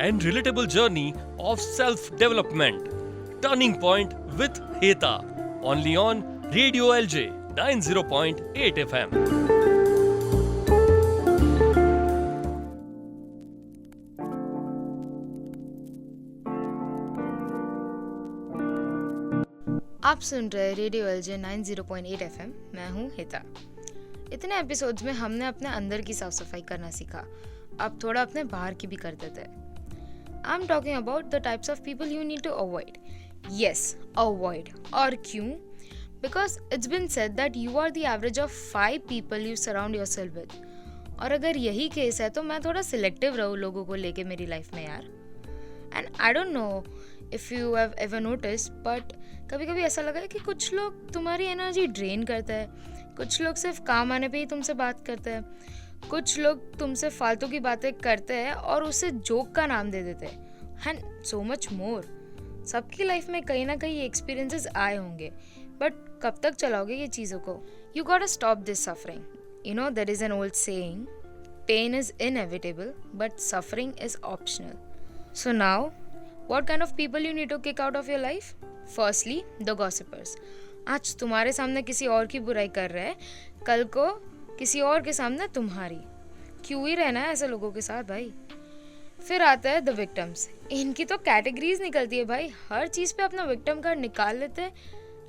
and relatable journey of self-development. Turning Point with Heta, only on Radio LJ 90.8 FM. आप सुन रहे radio LJ 90.8 FM। मैं हूँ हिता। इतने एपिसोड्स में हमने अपने अंदर की साफ सफाई करना सीखा, अब थोड़ा अपने बाहर की भी कर देते हैं। I am talking about the types of people you need to avoid. Yes, avoid. और क्यों? Because it's been said that you are the average of 5 people you surround yourself with. और अगर यही केस है तो मैं थोड़ा सिलेक्टिव रहूँ लोगों को लेके मेरी लाइफ में यार। And I don't know if you have ever notice, but कभी कभी ऐसा लगा है कि कुछ लोग तुम्हारी एनर्जी ड्रेन करते हैं, कुछ लोग सिर्फ काम आने पे ही तुमसे बात करते हैं, कुछ लोग तुमसे फालतू की बातें करते हैं और उसे जोक का नाम दे देते हैं, एंड सो मच मोर। सबकी लाइफ में कहीं ना कहीं ये एक्सपीरियंसेस आए होंगे, बट कब तक चलाओगे ये चीज़ों को? You got to stop this suffering. You know there is an old saying, pain is inevitable but suffering is optional. So now what kind of people you need to kick out of your life? Firstly, the gossipers. आज तुम्हारे सामने किसी और की बुराई कर रहे हैं, कल को किसी और के सामने तुम्हारी। क्यों ही रहना है ऐसे लोगों के साथ भाई? फिर आता है द विक्टिम्स। इनकी तो कैटेगरीज निकलती है भाई, हर चीज़ पे अपना विक्टिम कार्ड निकाल लेते हैं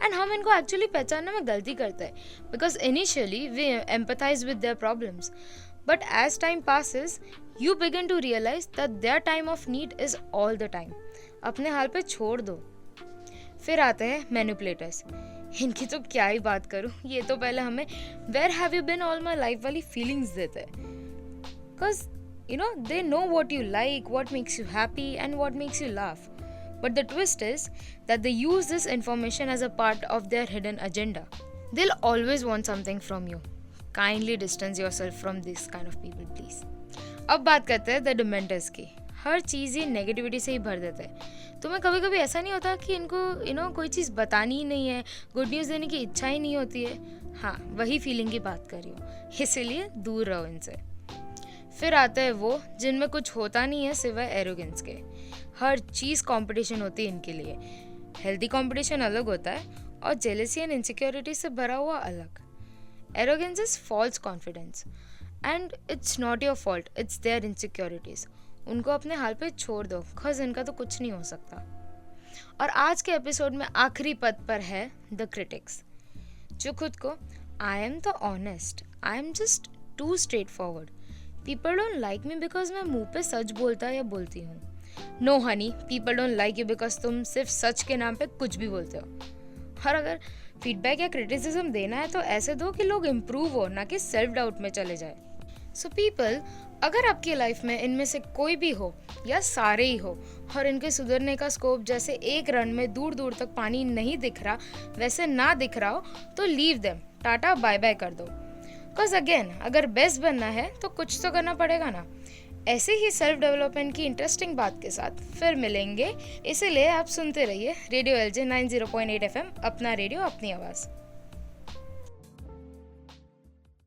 एंड हम इनको एक्चुअली पहचानने में गलती करते हैं because initially we empathise with their problems, but as time passes you begin to realize that their time of need is all the time. अपने हाल पे छोड़ दो। फिर आते हैं मैनिपुलेटर्स। इनकी तो क्या ही बात करूं, ये तो पहले हमें where have you been all my life वाली फीलिंग्स देते हैं, because you know they know what you like, what makes you happy and what makes you laugh, but the twist is that they use this information as a part of their hidden agenda. They'll always want something from you. Kindly distance yourself from this kind of people, please. अब बात करते हैं the dementors की। हर चीज़ ये negativity से ही भर देते हैं। तुम्हें कभी कभी ऐसा नहीं होता कि इनको कोई चीज़ बतानी ही नहीं है, गुड न्यूज़ देने की इच्छा ही नहीं होती है? हाँ, वही फीलिंग की बात कर रही हूँ, इसीलिए दूर रहो इनसे। फिर आता है वो जिनमें कुछ होता नहीं है सिवाय एरोगेंस के। हर चीज़ कॉम्पिटिशन होती है इनके लिए। हेल्दी कॉम्पिटिशन अलग होता है और जेलसी एंड इनसिक्योरिटी से भरा हुआ अलग। Arrogance is false confidence and it's not your fault, it's their insecurities. उनको अपने हाल पे छोड़ दो, खज़ इनका तो कुछ नहीं हो सकता। और आज के एपिसोड में आखिरी पद पर है द क्रिटिक्स, जो खुद को I am the honest, I am just too straightforward, people don't like me because मैं मुंह पे सच बोलता या बोलती हूँ। No honey, people don't like you because तुम सिर्फ सच के नाम पे कुछ भी बोलते हो। और अगर फीडबैक या क्रिटिसिज्म देना है तो ऐसे दो कि लोग इम्प्रूव हो, ना कि सेल्फ डाउट में चले जाए। सो पीपल, अगर आपकी लाइफ में इनमें से कोई भी हो या सारे ही हो और इनके सुधरने का स्कोप जैसे एक रन में दूर दूर तक पानी नहीं दिख रहा वैसे ना दिख रहा हो, तो leave them, tata bye bye कर दो। बिकॉज अगेन, अगर बेस्ट बनना है तो कुछ तो करना पड़ेगा ना। ऐसे ही सेल्फ डेवलपमेंट की इंटरेस्टिंग बात के साथ फिर मिलेंगे, इसीलिए आप सुनते रहिए रेडियो LJ 90.8 FM, अपना रेडियो अपनी आवाज़।